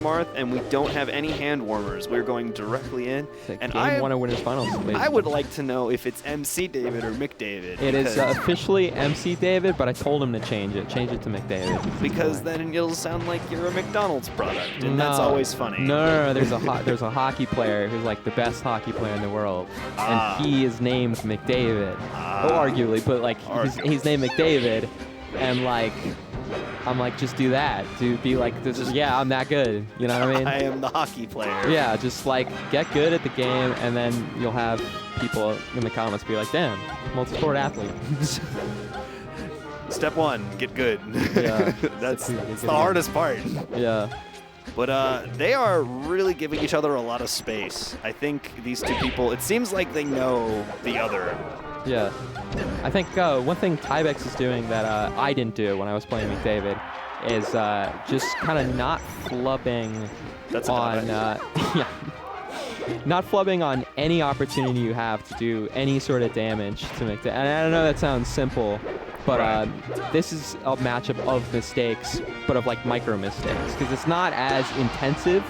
Marth, and we don't have any hand warmers. We're going directly in. And game 1 of Winners Finals. Basically. I would like to know if it's MC David or McDavid. It is officially MC David, but I told him to change it. Change it to McDavid. Because then it'll sound like you're a McDonald's product, and that's always funny. No. There's a hockey player who's like the best hockey player in the world, and he is named McDavid. Well, arguably, but like he's named McDavid, and like. I'm like, just do that. Be like, yeah, I'm that good. You know what I mean? I am the hockey player. Yeah, just like get good at the game, and then you'll have people in the comments be like, damn, multi-sport athlete. Step 1, get good. Yeah, that's the hardest part. Yeah. But they are really giving each other a lot of space. I think these two people, it seems like they know the other. Yeah. I think one thing tiebex is doing that I didn't do when I was playing McDavid is just kind of not flubbing on not flubbing on any opportunity you have to do any sort of damage to McDavid. And I know that sounds simple, but this is a matchup of mistakes, but of like micro mistakes, because it's not as intensive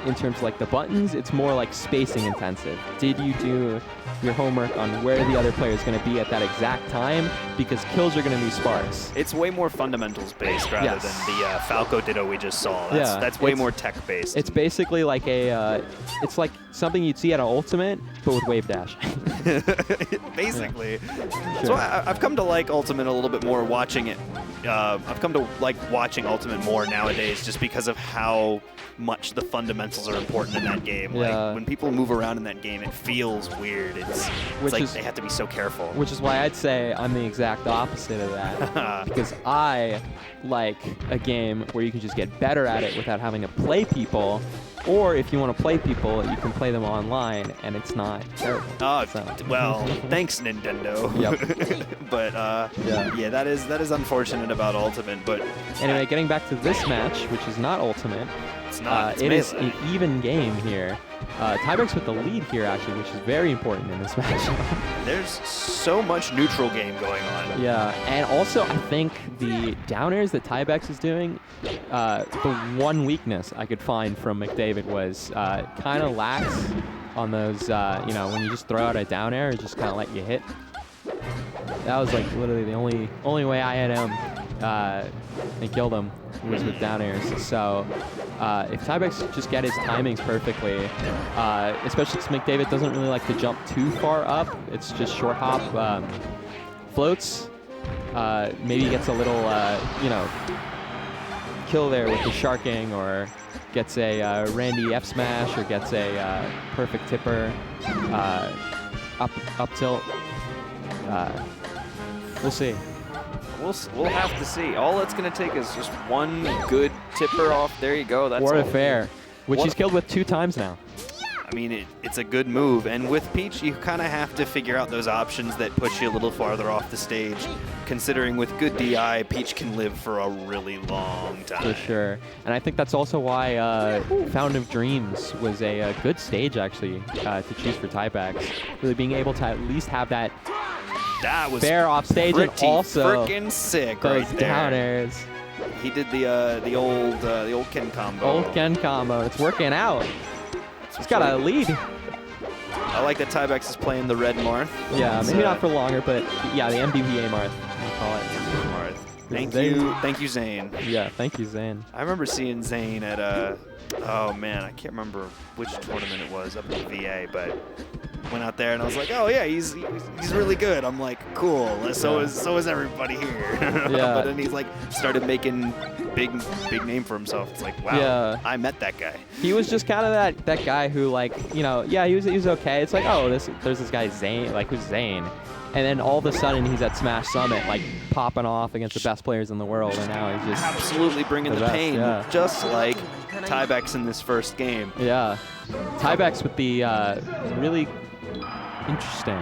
in terms of like the buttons. It's more like spacing intensive. Did you do your homework on where the other player is going to be at that exact time? Because kills are going to be sparse. It's way more fundamentals based rather than the Falco Ditto we just saw. That's way more tech based. It's basically like it's like something you'd see at an Ultimate, but with wave dash. Basically. Yeah. So I've come to like Ultimate a little bit more watching it. I've come to like watching Ultimate more nowadays just because of how much the fundamentals are important in that game. Yeah. Like when people move around in that game, it feels weird. It's like they have to be so careful. Which is why I'd say I'm the exact opposite of that. Because I like a game where you can just get better at it without having to play people. Or if you want to play people, you can play them online, and it's not terrible. Well, thanks Nintendo. Yep. But yeah, that is unfortunate about Ultimate. But anyway, getting back to this match, which is not Ultimate. It's not. It is an even game here. tiebex with the lead here, actually, which is very important in this match. There's so much neutral game going on. Yeah, and also I think the down airs that tiebex is doing, the one weakness I could find from McDavid was kind of lax on those, when you just throw out a down air, it just kind of let you hit. That was like literally the only way I had him and killed him was with down airs. So if tiebex just get his timings perfectly, especially because McDavid doesn't really like to jump too far up, it's just short hop, floats, maybe gets a little kill there with the sharking, or gets a Randy F smash, or gets a perfect tipper, up tilt. We'll see. We'll have to see. All it's going to take is just one good tipper off. There you go. That's What a fair, which he's killed with 2 times now. I mean, it's a good move. And with Peach, you kind of have to figure out those options that push you a little farther off the stage. Considering with good DI, Peach can live for a really long time. For sure. And I think that's also why Fountain of Dreams was a good stage, actually, to choose for tiebex. Really being able to at least have that was fair off stage, and also freaking sick those right down there. airs. He did the old Ken combo. Old Ken combo. It's working out. He's got a lead. I like that tiebex is playing the red Marth. Yeah, maybe not for longer, but yeah, the MBVA Marth, we call it. Marth. Thank you, Zane. Yeah, thank you, Zane. I remember seeing Zane at oh man, I can't remember which tournament it was up in the VA, but went out there and I was like, oh yeah, he's really good. I'm like, cool. So is everybody here. Yeah. But then he's like started making big name for himself. It's like, wow, yeah. I met that guy. He was just kind of that guy who, like, he was okay. It's like, oh, there's this guy Zane, like, who's Zane? And then all of a sudden he's at Smash Summit, like popping off against the best players in the world, and now he's just absolutely bringing the pain, just like tiebex in this first game. Yeah, tiebex with the really interesting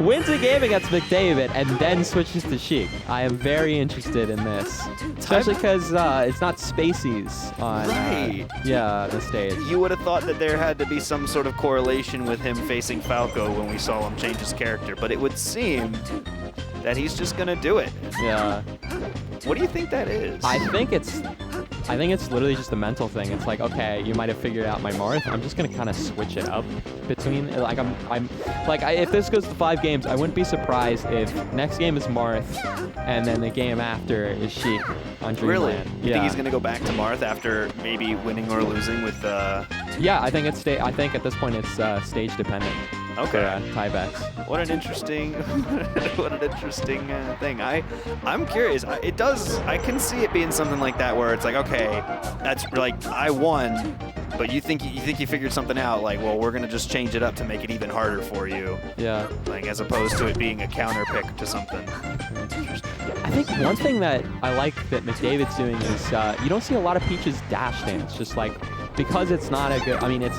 wins a game against McDavid and then switches to Sheik. I am very interested in this, especially because it's not spacies on the stage. You would have thought that there had to be some sort of correlation with him facing Falco when we saw him change his character, but it would seem that he's just gonna do it. Yeah. What do you think that is? I think it's I think it's literally just a mental thing. It's like, okay, you might have figured out my Marth. I'm just gonna kind of switch it up between. Like if this goes to 5 games, I wouldn't be surprised if next game is Marth, and then the game after is Sheik on Dreamland. Really? You Yeah. think he's gonna go back to Marth after maybe winning or losing with? Yeah, I think I think at this point it's stage dependent. Okay. For tiebex. What an interesting, thing. I'm curious. I can see it being something like that where it's like, okay, that's like I won, but you think you figured something out. Like, well, we're gonna just change it up to make it even harder for you. Yeah. Like as opposed to it being a counter pick to something. I think one thing that I like that McDavid's doing is you don't see a lot of Peach's dash dance. Just like because it's not a good. I mean, it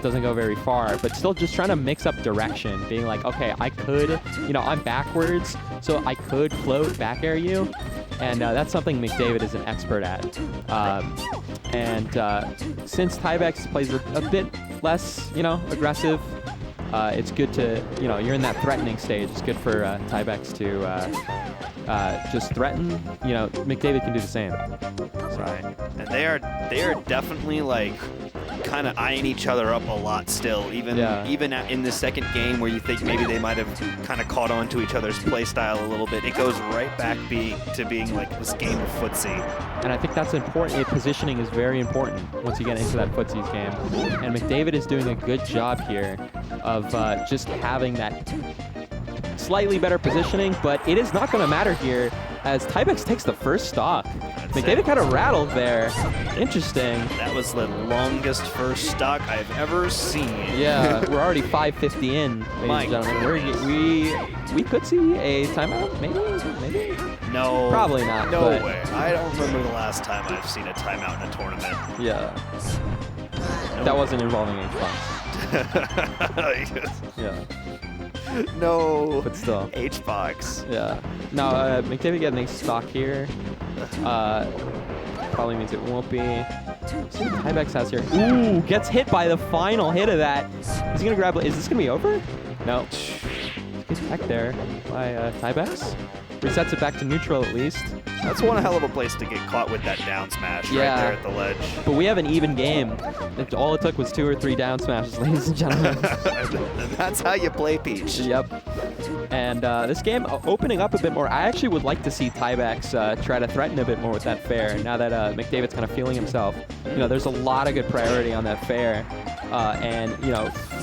doesn't go very far, but still just trying to mix up direction. Being like, okay, I could, I'm backwards, so I could float back air you, and that's something McDavid is an expert at. Since tiebex plays a bit less, aggressive, it's good to, you're in that threatening stage. It's good for tiebex to just threaten. McDavid can do the same. Right. And they are definitely like kind of eyeing each other up a lot still, even in the second game where you think maybe they might have kind of caught on to each other's play style a little bit. It goes right back to being like this game of footsie. And I think that's important. Positioning is very important once you get into that footsies game. And McDavid is doing a good job here of just having that slightly better positioning, but it is not going to matter here as tiebex takes the first stock. McDavid kind of rattled there. Interesting. That was the longest first stock I've ever seen. Yeah, we're already 5:50 in, ladies and gentlemen. We could see a timeout, maybe? No. Probably not. No way. I don't remember the last time I've seen a timeout in a tournament. Yeah. No. That wasn't involving H-box. Yeah. No. But still. H-box. Yeah. Now, McDavid getting a stock here. Probably means it won't be. See what tiebex has here. Ooh, gets hit by the final hit of that. Is he gonna grab? Is this gonna be over? No. Gets back there by tiebex. Resets it back to neutral at least. That's one hell of a place to get caught with that down smash right there at the ledge. But we have an even game. All it took was 2 or 3 down smashes, ladies and gentlemen. And that's how you play Peach. Yep. And this game opening up a bit more. I actually would like to see tiebex try to threaten a bit more with that fair. Now that McDavid's kind of feeling himself, there's a lot of good priority on that fair.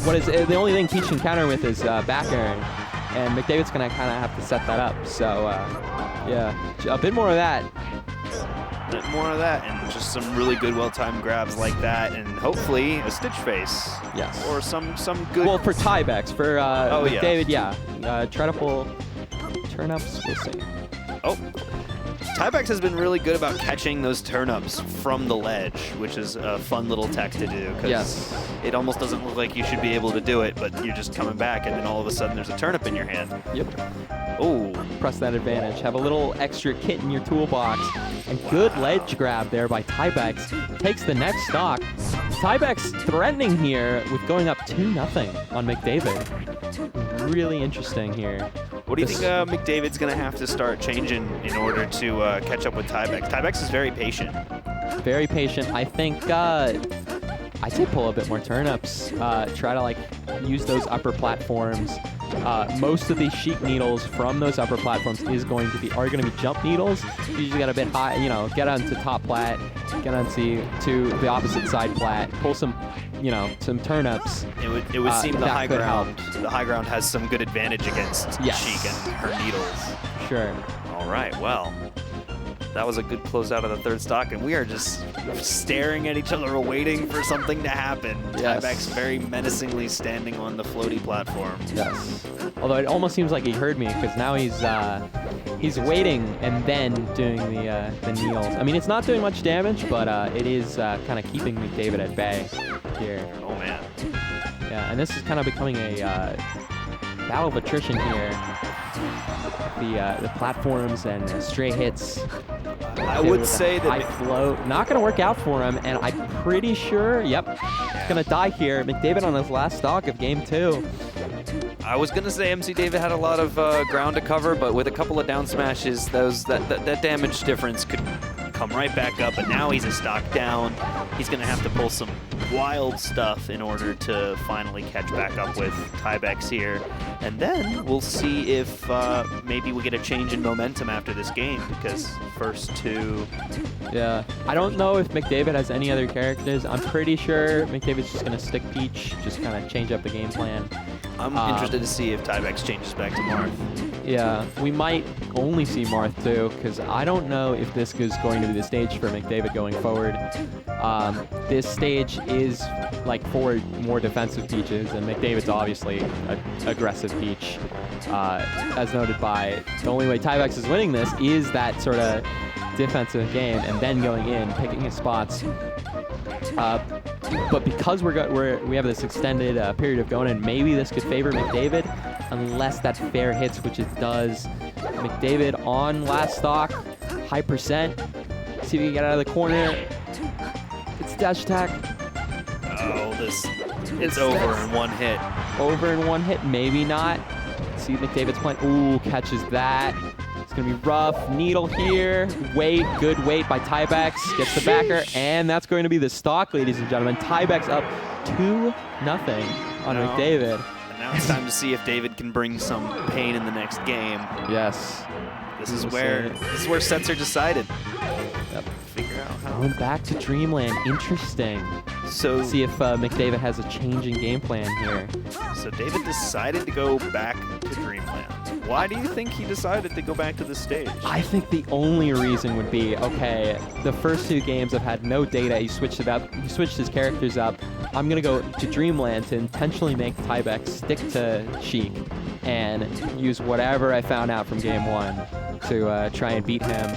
What is the only thing Peach can counter with is back airing. And McDavid's going to kind of have to set that up. So, a bit more of that. A bit more of that, and just some really good, well-timed grabs like that, and hopefully a stitch face. Yes. Or some good. Well, for tiebex, for McDavid, try to pull turn-ups. We'll see. Oh. tiebex has been really good about catching those turn-ups from the ledge, which is a fun little tech to do. Because it almost doesn't look like you should be able to do it, but you're just coming back, and then all of a sudden there's a turnip in your hand. Yep. Oh. Press that advantage. Have a little extra kit in your toolbox. And good ledge grab there by tiebex. Takes the next stock. tiebex threatening here with going up 2-0 on McDavid. Really interesting here. What do you think McDavid's going to have to start changing in order to catch up with tiebex? tiebex is very patient. Very patient. I think I'd say pull a bit more turnips. Try to use those upper platforms. Most of these Sheik needles from those upper platforms are going to be jump needles. You just got a bit high, get onto top plat, get onto the opposite side plat, pull some turnips. It would seem the high ground has some good advantage against Sheik and her needles. Sure. All right. Well, that was a good closeout of the third stock, and we are just staring at each other, waiting for something to happen. Yes. tiebex very menacingly standing on the floaty platform. Yes. Although it almost seems like he heard me, because now he's waiting and then doing the needles. I mean, it's not doing much damage, but it is kind of keeping McDavid at bay here. Oh man. Yeah, and this is kind of becoming a battle of attrition here. The platforms and stray hits. I would say that high float not going to work out for him, and I'm pretty sure, he's going to die here. McDavid on his last stock of game 2. I was going to say MC David had a lot of ground to cover, but with a couple of down smashes, that damage difference could come right back up, but now he's a stock down. He's going to have to pull some wild stuff in order to finally catch back up with tiebex here. And then we'll see if maybe we get a change in momentum after this game, because first two... Yeah, I don't know if McDavid has any other characters. I'm pretty sure McDavid's just going to stick Peach, just kind of change up the game plan. I'm interested to see if tiebex changes back to Marth. Yeah, we might only see Marth too, because I don't know if this is going to be the stage for McDavid going forward. This stage is like for more defensive Peaches, and McDavid's obviously an aggressive Peach. As noted by, the only way tiebex is winning this is that sort of defensive game, and then going in, picking his spots. But because we have this extended period of going in, maybe this could favor McDavid, unless that fair hits, which it does. McDavid on last stock, high percent. See if he can get out of the corner. It's dash attack. Oh, it's over in one hit. Over in one hit, maybe not. See McDavid's plan. Ooh, catches that. It's going to be rough. Needle here. Wait. Good wait by tiebex. Gets the backer. And that's going to be the stock, ladies and gentlemen. tiebex up 2-0 on McDavid. And now it's time to see if David can bring some pain in the next game. Yes. This is where sets are decided. Yep. Figure out how. Going back to Dreamland. Interesting. So see if McDavid has a change in game plan here. So David decided to go back to Dreamland. Why do you think he decided to go back to the stage? I think the only reason would be, okay, the first two games have had no data. He switched it up. He switched his characters up. I'm going to go to Dreamland to intentionally make tiebex stick to Sheik and use whatever I found out from game one to try and beat him.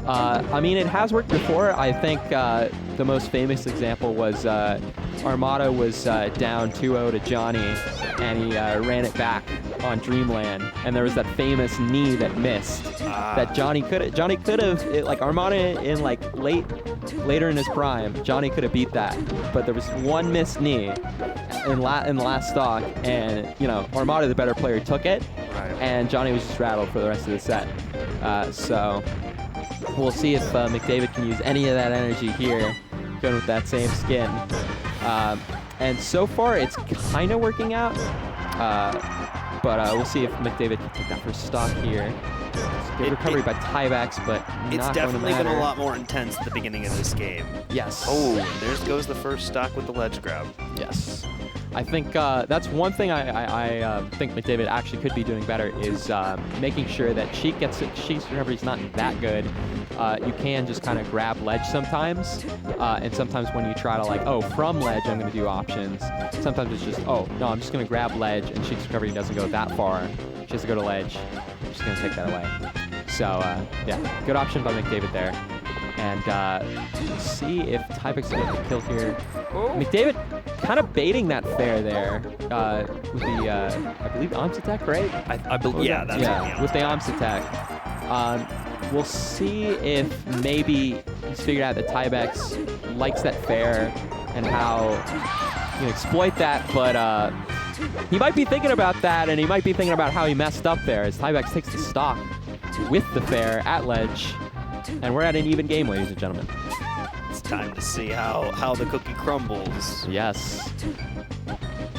I mean, it has worked before. I think the most famous example was Armada was down 2-0 to Johnny, and he ran it back on Dreamland, and there was that famous knee that missed that Johnny could have like Armada in like later in his prime. Johnny could have beat that, but there was one missed knee in the last stock, and Armada, the better player, took it, and Johnny was just rattled for the rest of the set. So we'll see if McDavid can use any of that energy here, going with that same skin. And so far, it's kind of working out. But we'll see if McDavid can take that first stock here. Good recovery by tiebex, but it's definitely been a lot more intense at the beginning of this game. Yes. Oh, and there goes the first stock with the ledge grab. Yes. I think that's one thing I think McDavid actually could be doing better is making sure that Sheik's recovery is not that good. You can just kind of grab ledge sometimes, and sometimes when you try to from ledge I'm going to do options. Sometimes it's just, oh no, I'm just going to grab ledge, and Sheik's recovery doesn't go that far. She has to go to ledge. I'm just going to take that away. So yeah, good option by McDavid there. And see if tiebex can get the kill here. Oh. McDavid kind of baiting that fair there with the, I believe, Om's attack, right? I believe, yeah, that's yeah, with the Om's attack. We'll see if maybe he's figured out that tiebex likes that fair and how you can exploit that, but he might be thinking about that, and he might be thinking about how he messed up there as tiebex takes the stock with the fair at ledge. And we're at an even game, ladies and gentlemen. It's time to see how the cookie crumbles. Yes.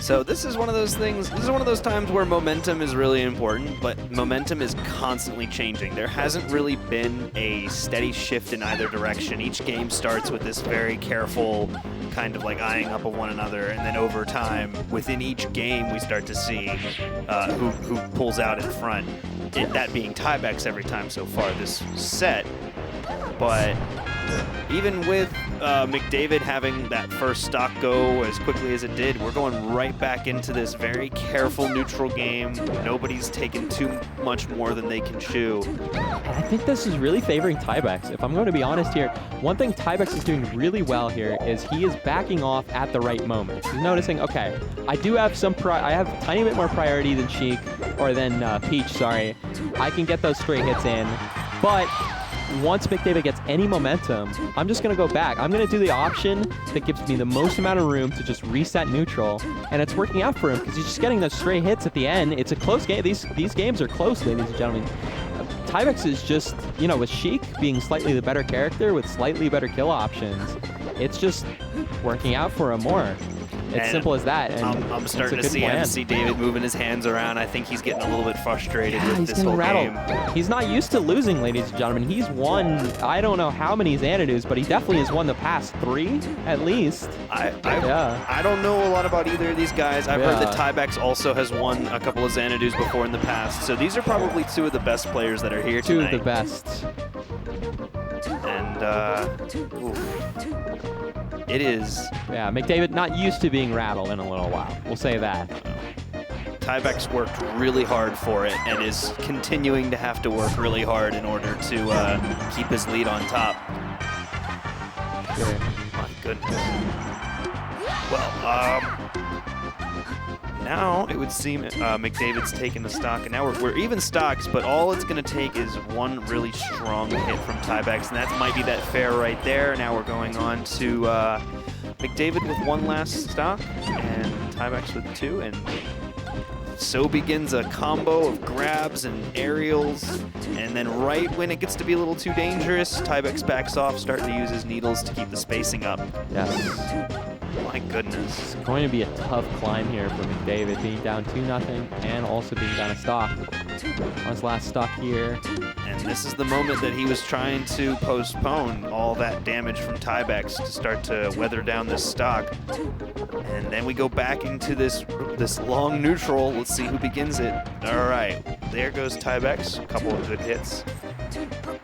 So this is one of those things, this is one of those times where momentum is really important, but momentum is constantly changing. There hasn't really been a steady shift in either direction. Each game starts with this very careful kind of like eyeing up of one another, and then over time, within each game, we start to see who pulls out in front. That being tiebex every time so far this set. But even with McDavid having that first stock go as quickly as it did, we're going right back into this very careful neutral game. Nobody's taken too much more than they can chew. And I think this is really favoring tiebex. If I'm going to be honest here, one thing tiebex is doing really well here is he is backing off at the right moment. He's noticing, okay, I do have I have a tiny bit more priority than Sheik, or than Peach, sorry. I can get those straight hits in, but once McDavid gets any momentum, I'm just going to go back. I'm going to do the option that gives me the most amount of room to just reset neutral, and it's working out for him because he's just getting those straight hits at the end. It's a close game. These games are close, ladies and gentlemen. Tiebex is just, with Sheik being slightly the better character with slightly better kill options, it's just working out for him more. It's And simple as that. And I'm starting to it's a good see plan. David moving his hands around. I think he's getting a little bit frustrated Yeah, with he's this getting whole rattled. game. He's not used to losing, ladies and gentlemen. He's won, I don't know how many Xanadus, but he definitely has won the past 3 at least. Yeah. I don't know a lot about either of these guys. I've heard that Yeah. tiebex also has won a couple of Xanadus before in the past. So these are probably 2 of the best players that are here Two tonight. of the best. And oof. It is. Yeah, McDavid not used to being rattled in a little while. We'll say that. Tiebex worked really hard for it and is continuing to have to work really hard in order to keep his lead on top. Sure. My goodness. Well, now it would seem McDavid's taking the stock, and now we're even stocks, but all it's going to take is one really strong hit from Tiebex, and that might be that fair right there. Now we're going on to McDavid with 1 last stock, and Tiebex with 2, and so begins a combo of grabs and aerials, and then right when it gets to be a little too dangerous, Tiebex backs off, starting to use his needles to keep the spacing up. Yes. My goodness. It's going to be a tough climb here for McDavid, being down 2-0 and also being down a stock on his last stock here. And this is the moment that he was trying to postpone all that damage from Tiebex to start to weather down this stock. And then we go back into this long neutral. Let's see who begins it. All right, there goes Tiebex. A couple of good hits.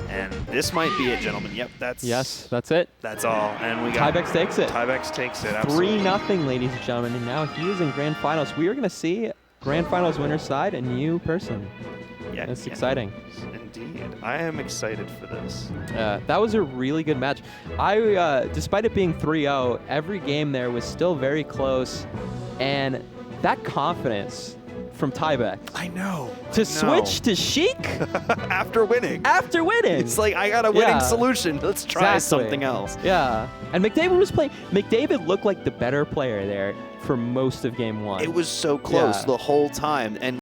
And this might be it, gentlemen. Yep, Yes, that's it. That's all. And we got Tiebex takes it. Tiebex takes it. Absolutely. 3-0, ladies and gentlemen, and now he is in Grand Finals. We are going to see Grand Finals winner's side, a new person. Yeah, It's exciting. Indeed. I am excited for this. That was a really good match. Despite it being 3-0, every game there was still very close, and that confidence from Tiebex I know. to switch to Sheik After winning. after winning. It's like, I got a winning Yeah. solution. Let's try Exactly. something else. Yeah, and McDavid was playing. McDavid looked like the better player there for most of game 1. It was so close Yeah. the whole time. And